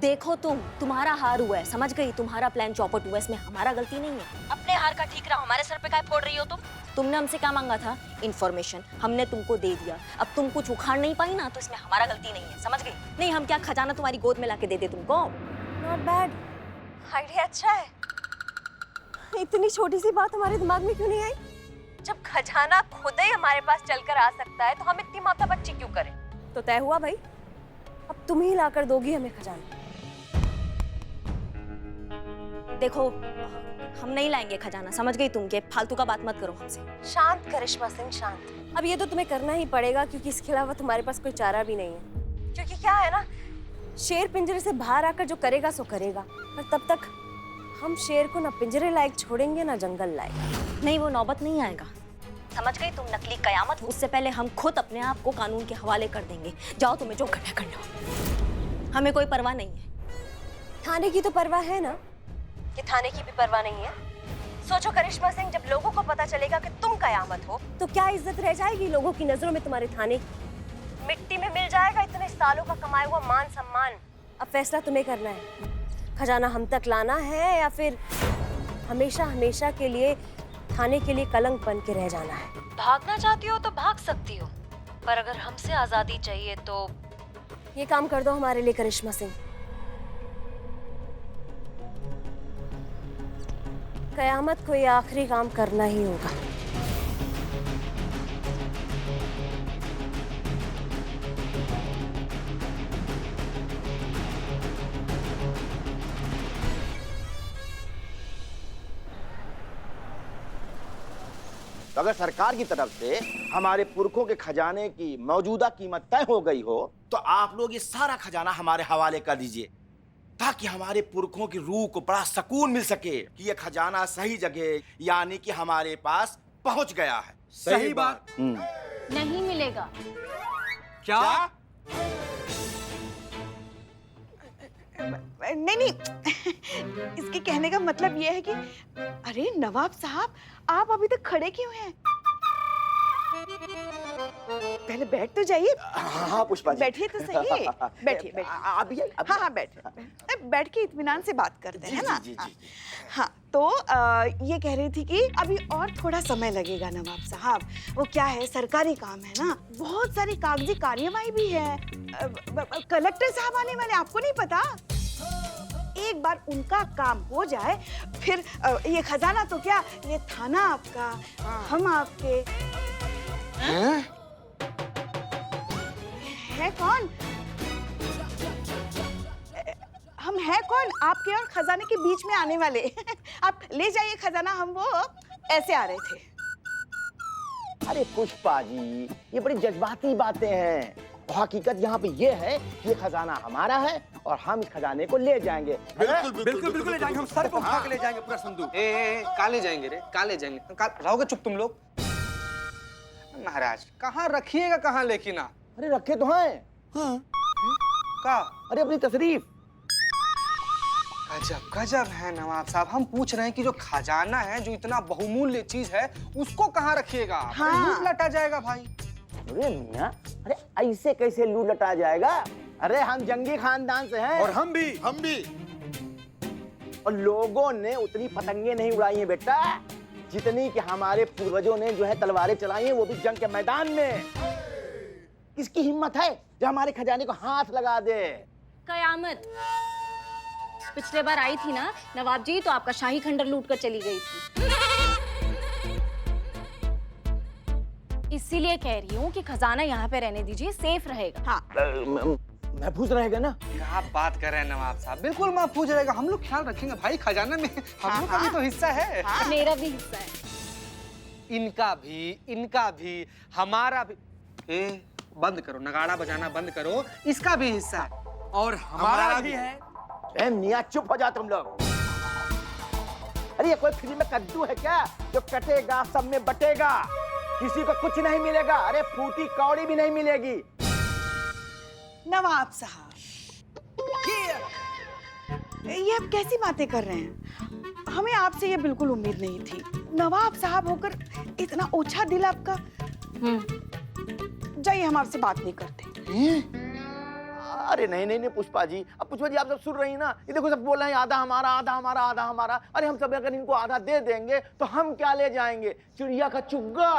देखो तुम्हारा हार हुआ है, समझ गई? तुम्हारा प्लान चौपट हुआ है, इसमें हमारा गलती नहीं है। अपने हार का ठीक रहा, हमारे सर पे काय फोड़ रही हो तुम? तुमने हमसे क्या मांगा था? इन्फॉर्मेशन, हमने तुमको दे दिया। अब तुम कुछ उखाड़ नहीं पाई ना, तो इसमें हमारा गलती नहीं है, समझ गई? नहीं, हम क्या खजाना तुम्हारी गोद में लाके दे दे तुमको? नॉट बैड, आइडिया अच्छा है। इतनी छोटी सी बात हमारे दिमाग में क्यों नहीं आई? जब खजाना खुद ही हमारे पास चलकर आ सकता है, तो हम इतनी माथापच्ची क्यों करें? तो तय हुआ भाई, अब तुम ही लाकर दोगी हमें खजाना। देखो, हम नहीं लाएंगे खजाना, समझ गई तुम? के फालतू का बात मत करो हमसे। शांत करिश्मा सिंह, शांत। अब ये तो तुम्हें करना ही पड़ेगा, क्योंकि इसके अलावा तुम्हारे पास कोई चारा भी नहीं है। क्योंकि क्या है ना, शेर पिंजरे से बाहर आकर जो करेगा सो करेगा, पर तब तक हम शेर को ना पिंजरे लायक छोड़ेंगे ना जंगल लायक। नहीं, वो नौबत नहीं आएगा, समझ गई तुम? नकली कयामत, उससे पहले हम खुद अपने आप को कानून के हवाले कर देंगे। जाओ, तुम्हें जो करना करना, हमें कोई परवाह नहीं है। थाने की तो परवाह है ना, कि थाने की भी परवाह नहीं है? सोचो करिश्मा सिंह, जब लोगों को पता चलेगा कि तुम कयामत हो, तो क्या इज्जत रह जाएगी लोगों की नजरों में तुम्हारे थाने की? मिट्टी में मिल जाएगा इतने सालों का कमाया हुआ मान सम्मान। अब फैसला तुम्हें करना है, खजाना हम तक लाना है या फिर हमेशा हमेशा के लिए थाने के लिए कलंक बन के रह जाना है। भागना चाहती हो तो भाग सकती हो, पर अगर हमसे आजादी चाहिए तो ये काम कर दो हमारे लिए करिश्मा सिंह। कयामत को ये आखिरी काम करना ही होगा। तो अगर सरकार की तरफ से हमारे पुरखों के खजाने की मौजूदा कीमत तय हो गई हो, तो आप लोग ये सारा खजाना हमारे हवाले कर दीजिए, ताकि हमारे पुरखों की रूह को बड़ा सुकून मिल सके कि ये खजाना सही जगह, यानी कि हमारे पास पहुंच गया है। सही बात। नहीं मिलेगा। क्या? नहीं, इसके कहने का मतलब ये है कि अरे नवाब साहब, आप अभी तक खड़े क्यों हैं? पहले बैठ तो जाइए। हाँ पुष्पा जी, बैठिए तो सही। बैठिए बैठिए। आप हाँ बैठिए, बैठ के इत्मीनान से बात करते हैं ना। जी। हाँ, तो ये कह रही थी कि अभी और थोड़ा समय लगेगा नवाब साहब। वो क्या है, सरकारी काम है ना, बहुत सारी कागजी कार्यवाही भी है। कलेक्टर साहब आने वाले, आपको नहीं पता? एक बार उनका काम हो जाए, फिर ये खजाना तो क्या, ये थाना आपका, हम आपके। है कौन? हम है कौन आपके और खजाने के बीच में आने वाले? आप ले जाइए खजाना, हम वो ऐसे आ रहे थे। अरे पुष्पा जी, ये बड़ी जज्बाती बातें हैं। हकीकत यहाँ पे ये है कि ये खजाना हमारा है और हम इस खजाने को ले जाएंगे। बिल्कुल ले जाएंगे, हम सर पे उठा के ले जाएंगे पूरा संदूक। काले जाएंगे रे, काले जाएंगे। रहोगे चुप तुम लोग? महाराज कहाँ रखिएगा, कहाँ लेकिन आप? अरे रखे तो हैं। हाँ। का? अरे अपनी तशरीफ। गजब गजब है नवाब साहब, हम पूछ रहे हैं कि जो खजाना है, जो इतना बहुमूल्य चीज है, उसको कहाँ रखिएगा? हाँ। लूट लटा जाएगा भाई। अरे मियां, अरे ऐसे कैसे लूट लटा जाएगा? अरे हम जंगी खानदान से हैं। और हम भी। और लोगों ने उतनी पतंगे नहीं उड़ाई हैं बेटा, जितनी कि हमारे पूर्वजों ने जो है तलवारें चलाई हैं, वो भी जंग के मैदान में। किसकी हिम्मत है जो हमारे खजाने को हाथ लगा दे? कयामत पिछले बार आई थी ना नवाब जी, तो आपका शाही खंडर लूट कर चली गई थी। इसीलिए कह रही हूँ कि खजाना यहाँ पे रहने दीजिए, सेफ रहेगा। हाँ, महफूज रहेगा ना? क्या बात कर रहे हैं नवाब साहब, बिल्कुल महफूज रहेगा। हम लोग ख्याल रखेंगे भाई, खजाना में हम लोग का भी तो हिस्सा है। हाँ। मेरा भी हिस्सा है। इनका भी, हमारा भी। बंद करो, नगाड़ा बजाना बंद करो, इसका भी हिस्सा है। और हमारा भी है। ए मियां चुप हो जा तुम लोग। अरे ये कोई फिल्म में कद्दू है क्या जो कटेगा सब में बटेगा? किसी को कुछ नहीं मिलेगा। अरे फूटी कौड़ी भी नहीं मिलेगी। नवाब साहब, ये आप कैसी बातें कर रहे हैं? हमें आपसे ये बिल्कुल उम्मीद नहीं थी। नवाब साहब होकर इतना ओछा दिल आपका। जाइए, हम आपसे बात नहीं करते। अरे नहीं नहीं नहीं पुष्पा जी, अब पुष्पा जी आप सब सुन रही हैं ना, ये देखो सब बोल रहे हैं आधा हमारा आधा हमारा आधा हमारा। अरे हम सब अगर इनको आधा दे देंगे तो हम क्या ले जाएंगे? चिड़िया का चुग्गा।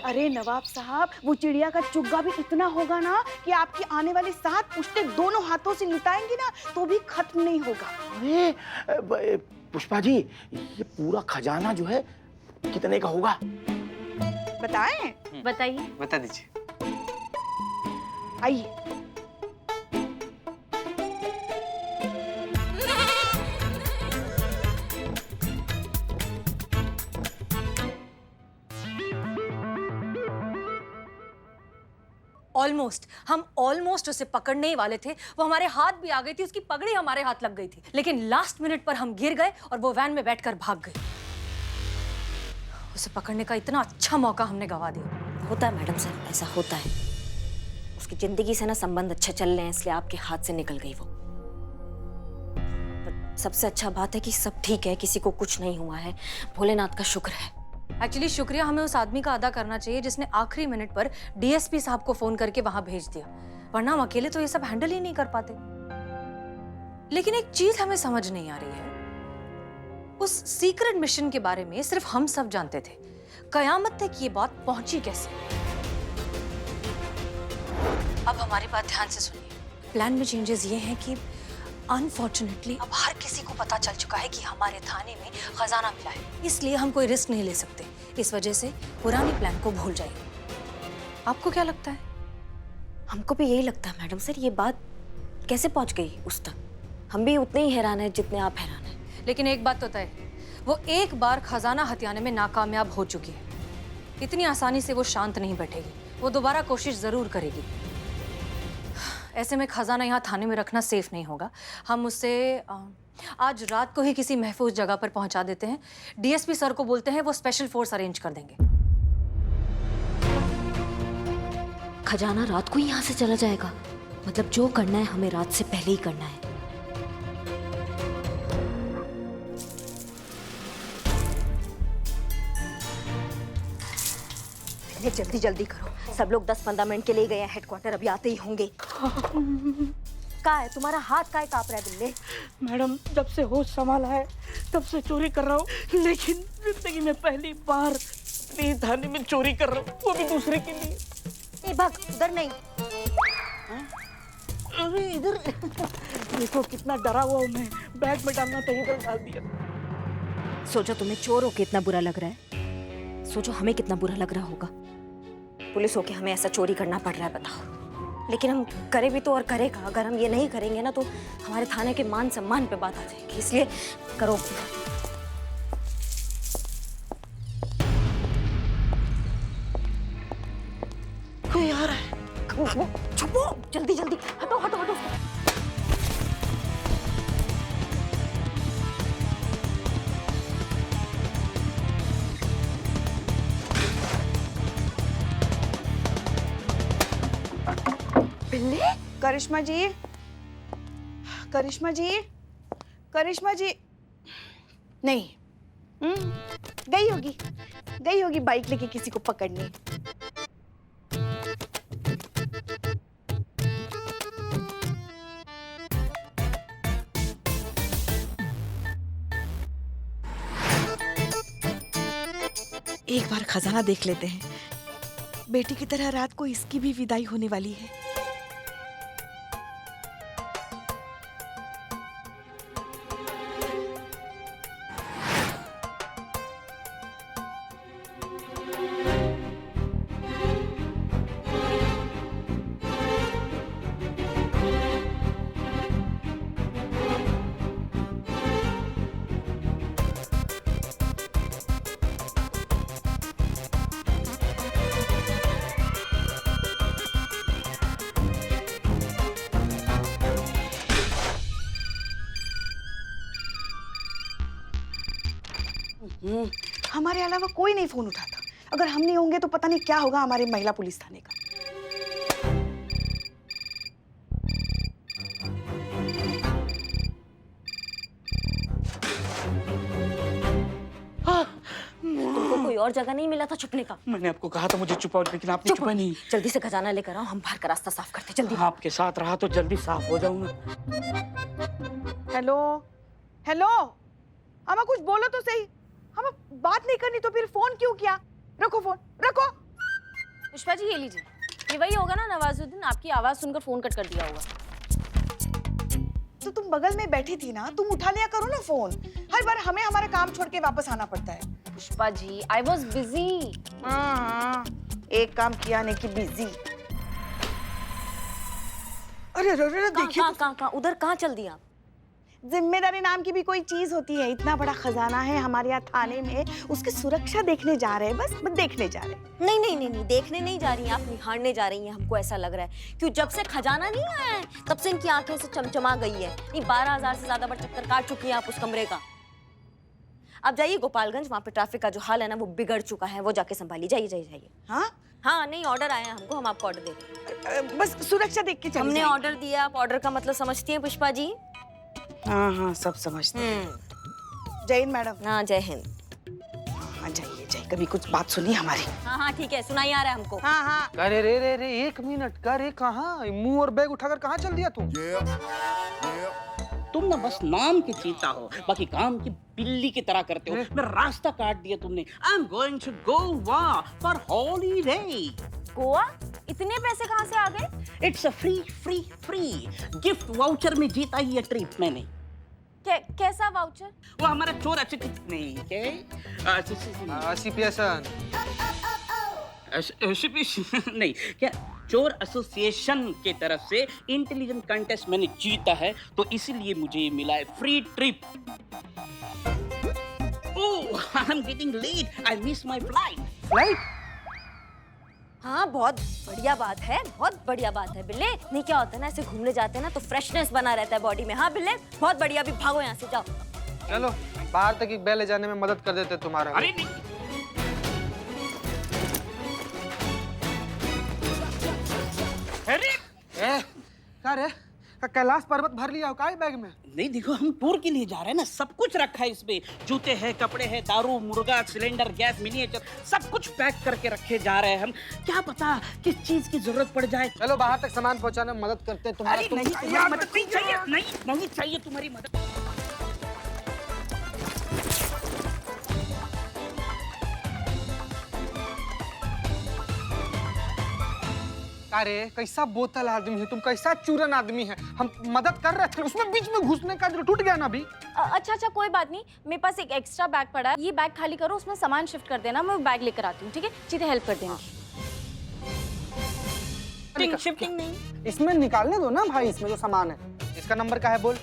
अरे नवाब साहब, वो चिड़िया का चुग्गा भी इतना होगा ना कि आपकी आने वाली 7 पुश्तें दोनों हाथों से लुटाएंगी ना तो भी खत्म नहीं होगा। अरे पुष्पा जी, ये पूरा खजाना जो है कितने का होगा? बताएं? बताइए। बता दीजिए। आइए। हम ऑलमोस्ट उसे पकड़ने ही वाले थे। वो हमारे हाथ भी आ गई थी, उसकी पगड़ी हमारे हाथ लग गई थी, लेकिन लास्ट मिनट पर हम गिर गए और वो वैन में बैठकर भाग गई। उसे पकड़ने का इतना अच्छा मौका हमने गवा दिया। होता है मैडम सर, ऐसा होता है। उसकी जिंदगी से ना संबंध अच्छे चल रहे हैं, इसलिए आपके हाथ से निकल गई वो। पर सबसे अच्छा बात है कि सब ठीक है, किसी को कुछ नहीं हुआ है, भोलेनाथ का शुक्र है। एक्चुअली शुक्रिया हमें उस आदमी का अदा करना चाहिए जिसने आखिरी मिनट पर डीएसपी साहब को फोन करके वहां भेज दिया, वरना हम अकेले तो ये सब हैंडल ही नहीं कर पाते। लेकिन एक चीज हमें समझ नहीं आ रही है, उस सीक्रेट मिशन के बारे में सिर्फ हम सब जानते थे, कयामत तक ये बात पहुंची कैसे? अब हमारी बात ध्यान से सुनिए। प्लान में चेंजेस ये हैं कि अनफॉर्चुनेटली अब हर किसी को पता चल चुका है कि हमारे थाने में खजाना मिला है, इसलिए हम कोई रिस्क नहीं ले सकते। इस वजह से पुरानी प्लान को भूल जाइए। आपको क्या लगता है? हमको भी यही लगता है मैडम सर, ये बात कैसे पहुंच गई उस तक? हम भी उतने ही हैरान हैं जितने आप हैरान हैं। लेकिन एक बात तो तय, वो एक बार खजाना हथियाने में नाकामयाब हो चुकी है। इतनी आसानी से वो शांत नहीं बैठेगी, वो दोबारा कोशिश जरूर करेगी। ऐसे में खजाना यहाँ थाने में रखना सेफ नहीं होगा। हम उसे आज रात को ही किसी महफूज जगह पर पहुंचा देते हैं। डीएसपी सर को बोलते हैं, वो स्पेशल फोर्स अरेंज कर देंगे। खजाना रात को ही यहाँ से चला जाएगा? मतलब जो करना है हमें रात से पहले ही करना है। जल्दी जल्दी करो, सब लोग 10-15 मिनट के लिए गए हैं हेडक्वार्टर, अभी आते ही होंगे। का है तुम्हारा हाथ काय कांप रहा है बिल्ले? मैडम, जब से होश संभाला है तब से चोरी कर रहा हूँ, लेकिन जिंदगी में पहली बार अपने थाने में चोरी कर रहा हूँ, वो भी दूसरे के लिए। ए भाग, उधर नहीं। अरे इधर देखो कितना डरा हुआ हूँ मैं, बैग में डालना था इधर डाल दिया। सोचो तुम्हें चोर होके इतना बुरा लग रहा है, सोचो हमें कितना बुरा लग रहा होगा। पुलिस होके हमें ऐसा चोरी करना पड़ रहा है, बताओ। लेकिन हम करें भी तो और करेगा, अगर हम ये नहीं करेंगे ना तो हमारे थाने के मान सम्मान पे बात आ जाएगी, इसलिए करो। कोई आ रहा है। छुपो, जल्दी जल्दी, हटो हटो हटो। करिश्मा जी, करिश्मा जी, करिश्मा जी नहीं, गई होगी बाइक लेके किसी को पकड़ने। एक बार खजाना देख लेते हैं, बेटी की तरह रात को इसकी भी विदाई होने वाली है। हमारे अलावा कोई नहीं फोन उठाता। अगर हम नहीं होंगे तो पता नहीं क्या होगा हमारे महिला पुलिस थाने का। तुमको कोई और जगह नहीं मिला था छुपने का? मैंने आपको कहा था मुझे छुपाओ, लेकिन आपने चुप। छुपा नहीं। जल्दी से खजाना लेकर आओ, हम बाहर का रास्ता साफ करते, जल्दी। आपके साथ रहा तो जल्दी साफ हो जाऊंगा। हेलो हेलो, हमें कुछ बोलो तो सही। हमें बात नहीं करनी तो फिर फोन क्यों किया? रखो फोन, रखो। पुष्पा जी ये लीजिए, ये वही होगा ना नवाजुद्दीन, आपकी आवाज सुनकर फोन कट कर दिया होगा। तो तुम बगल में बैठी थी ना, तुम उठा लिया करो ना फोन। हर बार हमें हमारा काम छोड़ के वापस आना पड़ता है। Pushpa ji I was busy. हाँ, एक काम किया नहीं कि बिजी। अरे देखिए, कहाँ उधर कहाँ चल दिया? जिम्मेदारी नाम की भी कोई चीज होती है। इतना बड़ा खजाना है हमारे यहाँ थाने में, उसकी सुरक्षा देखने जा रहे हैं, बस देखने जा रहे हैं। नहीं नहीं नहीं नहीं, देखने नहीं जा रही हैं आप, निहारने जा रही हैं। हमको ऐसा लग रहा है क्यों जब से खजाना नहीं आया है तब से इनकी आंखें से चमचमा गई है। नहीं 12,000 से ज्यादा बार चक्कर काट चुकी हैं आप उस कमरे का। आप जाइए गोपालगंज, वहाँ पे ट्रैफिक का जो हाल है ना वो बिगड़ चुका है, वो जाके संभालिए। जाइए जाइए जाइए। हाँ हाँ नहीं ऑर्डर आया है हमको, हम आपको ऑर्डर दे रहे हैं। बस सुरक्षा देख के चलिए। हमने ऑर्डर दिया, आप ऑर्डर का मतलब समझती हैं पुष्पा जी? हाँ हाँ सब समझते हैं। जय हिंद मैडम। हाँ जय हिंद। हाँ जाइए जाइए, कभी कुछ बात सुनिए हमारी। हाँ हाँ ठीक है, सुनाई आ रहा है हमको। हाँ हाँ। अरे रे रे रे, एक मिनट, अरे कहाँ मुंह और बैग उठाकर कहाँ चल दिया तुम? तुम ना बस नाम के चीता हो, बाकी काम की बिल्ली की तरह करते हो। मेरा रास्ता काट दिया तुमने। I am going to Goa for holiday. Goa? इतने पैसे कहाँ से आ गए? It's a free gift voucher में जीता ये ट्रिप मैंने। कैसा वाउचर? वो हमारा चोर अच्छे नहीं नहीं क्या, चोर एसोसिएशन के तरफ से इंटेलिजेंट कंटेस्ट मैंने जीता है, तो इसीलिए मुझे मिला है free trip. Oh I am getting late, I miss my flight. हाँ बहुत बढ़िया बात है, बहुत बढ़िया बात है बिल्ले। नहीं क्या होता है ना, ऐसे घूमने जाते हैं ना तो फ्रेशनेस बना रहता है बॉडी में। हाँ बिल्ले बहुत बढ़िया, अभी भागो यहाँ से, जाओ। चलो बाहर तक एक बैग ले जाने में मदद कर देते तुम्हारा। अरे नहीं, अरे क्या रे, कैलाश पर्वत भर लिया हो का बैग में? नहीं देखो, हम टूर के लिए जा रहे हैं ना, सब कुछ रखा है इसमें। जूते हैं, कपड़े हैं, दारू, मुर्गा, सिलेंडर, गैस, मिनिएचर, सब कुछ पैक करके रखे जा रहे हैं हम। क्या पता किस चीज की जरूरत पड़ जाए। चलो बाहर तक सामान पहुंचाने में मदद करते हैं तुम्हारा। अरे नहीं, तुम्हारी मदद नहीं चाहिए, नहीं चाहिए तुम्हारी मदद। अरे कैसा बोतल आदमी है तुम, कैसा चूरन आदमी है। हम मदद कर रहे थे, उसमें बीच में घुसने का जो टूट गया ना अभी। अच्छा कोई बात नहीं, मेरे पास एक एक्स्ट्रा बैग पड़ा है, ये बैग खाली करो, उसमें सामान शिफ्ट कर देना, मैं बैग लेकर आती हूँ, ठीक है? चीजें हेल्प कर देंगी। शिफ्टिंग नहीं, इसमें निकालने दो ना भाई, इसमें जो सामान है। इसका नंबर क्या है बोल?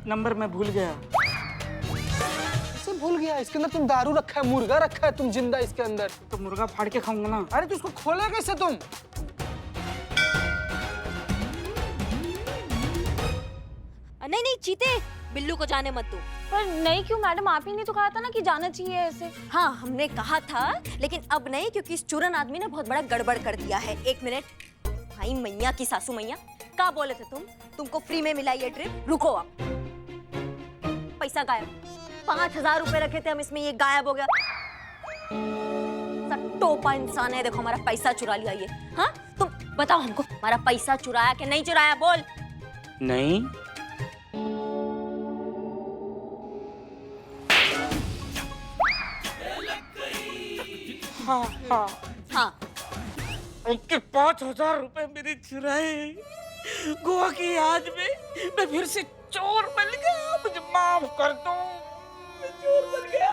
नंबर मैं भूल गया। इसे भूल गया? इसके अंदर तुम दारू रखा है, मुर्गा रखा है तुम जिंदा इसके अंदर। तो मुर्गा फाड़ के खाऊंगा ना। अरे तो उसको खोले कैसे तुम? नहीं चीते, बिल्लू को जाने मत दो। पर नहीं क्यों मैडम, आप ही ने तो कहा था ना कि जाना चाहिए ऐसे। हाँ हमने कहा था, लेकिन अब नहीं, क्योंकि इस चूरन आदमी ने बहुत बड़ा गड़बड़ कर दिया है। एक मिनट, भाई मैया की सासू मैया, क्या बोले थे तुमको फ्री में मिला ये ट्रिप? रुको आप, पैसा गायब। 5,000 रुपए रखे थे हम इसमें, ये गायब हो गया। टोपा इंसान है, देखो हमारा पैसा चुरा लिया ये। हाँ तुम बताओ हमको, हमारा पैसा चुराया कि नहीं चुराया? बोल। नहीं, हाँ उनके 5,000 रुपए मेरे चुराए। गोवा की याद में मैं फिर से चोर बन गया, मुझे माफ कर दो, मैं चोर बन गया।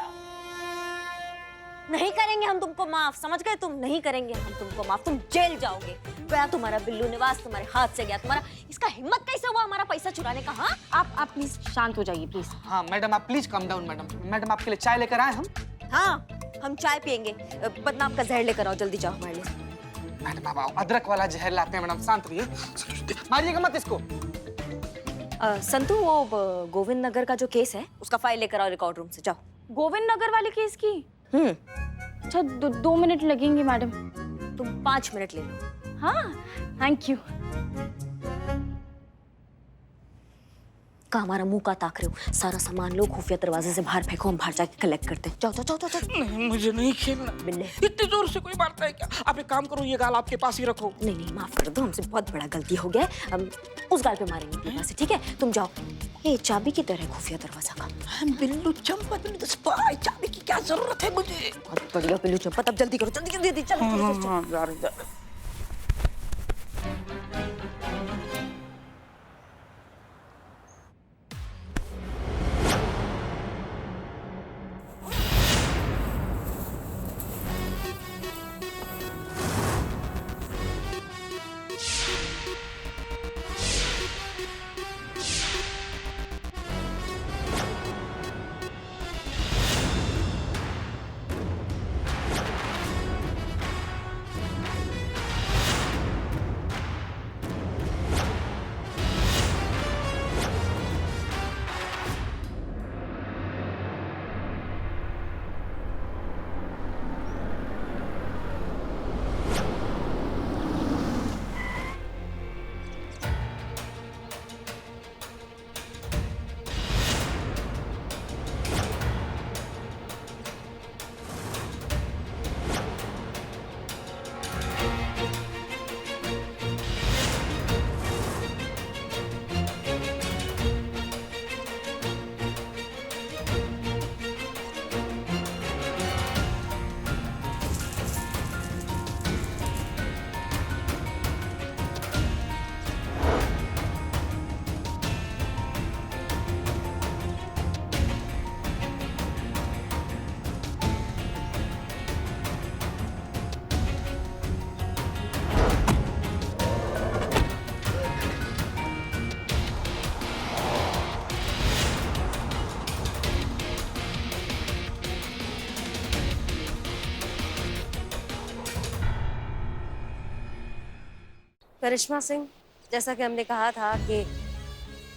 नहीं करेंगे हम तुमको माफ, समझ गए तुम? नहीं करेंगे हम तुमको माफ, तुम जेल जाओगे। गया तुम्हारा बिल्लू निवास, तुम्हारे हाथ से गया। तुम्हारा इसका हिम्मत कैसे हुआ हमारा पैसा चुराने का? हाँ आप प्लीज शांत हो जाइए प्लीज। हाँ मैडम आप प्लीज कम डाउन। मैडम आपके लिए चाय लेकर आए हम। हाँ हम चाय पियेंगे, बदनाम का जहर लेकर आओ, जल्दी जाओ हमारे लिए। मैडम आप आओ, अदरक वाला जहर लाते हैं मैडम, शांत रहिए, मारिएगा मत इसको। संतू वो गोविंद नगर का जो केस है उसका फाइल लेकर आओ रिकॉर्ड रूम से, जाओ। गोविंद नगर वाले केस की? अच्छा 2 मिनट लगेंगे मैडम। तुम 5 मिनट ले लो। हाँ थैंक यू। का हमारा मुंह का ताक रहे हो? सारा सामान लो, खुफिया दरवाजे से बाहर फेंको, हम बाहर जाके कलेक्ट करते हैं। जाओ जाओ जाओ जाओ। नहीं, मुझे नहीं खेलना। बिल्ले। इतनी जोर से कोई मारता है क्या? आप एक काम करो, ये गाल आपके पास ही रखो। नहीं नहीं, माफ कर दो, हमसे बहुत बड़ा गलती हो गया है। हम उस गाल पे मारेंगे अपने पास से, ठीक है? तुम जाओ। ये चाबी की तरह खुफिया दरवाजा का। बिल्लू चंपा, बिल्लू स्पाई, चाबी की क्या जरूरत है मुझे? बहुत बढ़िया बिल्लू चंपा, अब जल्दी करो, जल्दी जल्दी चल। हाँ, जा रही है। करिश्मा सिंह, जैसा कि हमने कहा था कि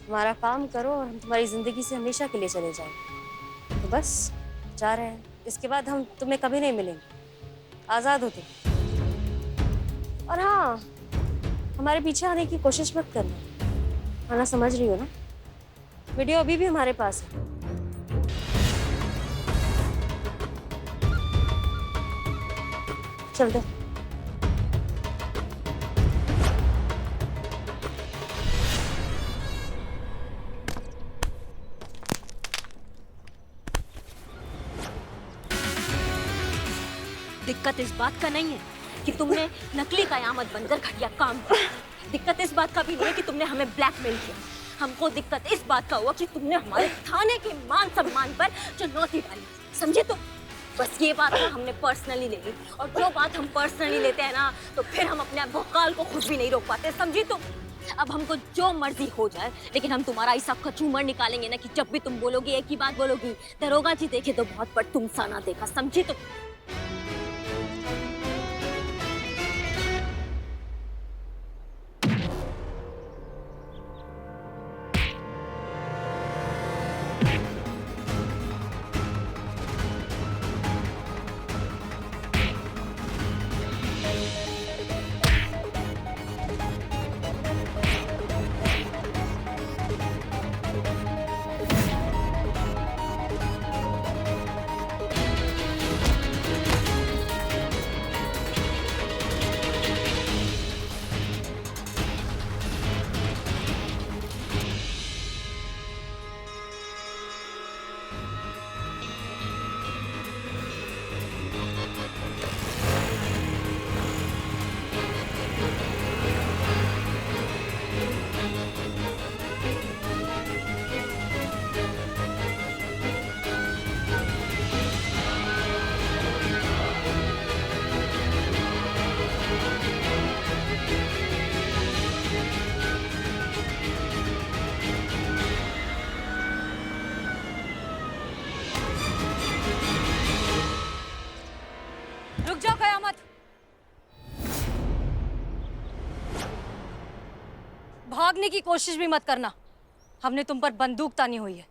हमारा काम करो और हम तुम्हारी जिंदगी से हमेशा के लिए चले जाएं, तो बस जा रहे हैं। इसके बाद हम तुम्हें कभी नहीं मिलेंगे, आजाद हो तुम। और हाँ, हमारे पीछे आने की कोशिश मत करना, खाना समझ रही हो ना? वीडियो अभी भी हमारे पास है। चल दे। दिक्कत इस बात का नहीं है कि तुमने नकली कयामत बनकर घटिया काम किया। दिक्कत इस बात का भी नहीं है कि तुमने हमें ब्लैकमेल किया। हमको दिक्कत इस बात का हुआ कि तुमने हमारे थाने के मान सम्मान पर चुनौती डाली। समझे तुम? बस ये बात ना हमने पर्सनली ले ली, और जो बात हम पर्सनली लेते हैं ना, तो फिर हम अपने भौकाल को खुद भी नहीं रोक पाते। समझी तुम? अब हमको जो मर्जी हो जाए, लेकिन हम तुम्हारा ऐसा कचूमर निकालेंगे ना कि जब भी तुम बोलोगी एक ही बात बोलोगी, दरोगा जी देखे तो बहुत, पर तुम सा ना देखा। समझी तुम? रुक जाओ कयामत। भागने की कोशिश भी मत करना, हमने तुम पर बंदूक तानी हुई है।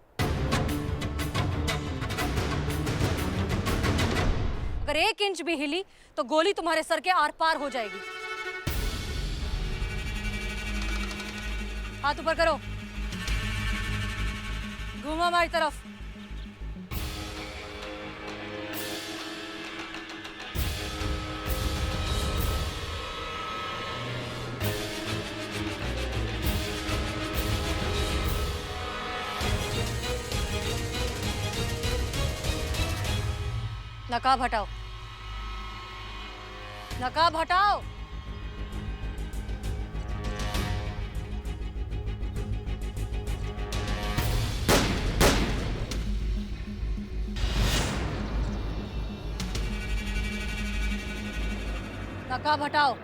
अगर 1 इंच भी हिली तो गोली तुम्हारे सर के आर पार हो जाएगी। हाथ ऊपर करो। घूमो हमारी तरफ। नकाब हटाओ, नकाब हटाओ। नकाब हटाओ।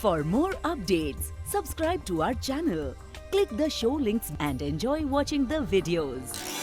For more updates, subscribe to our channel, click the show links and enjoy watching the videos.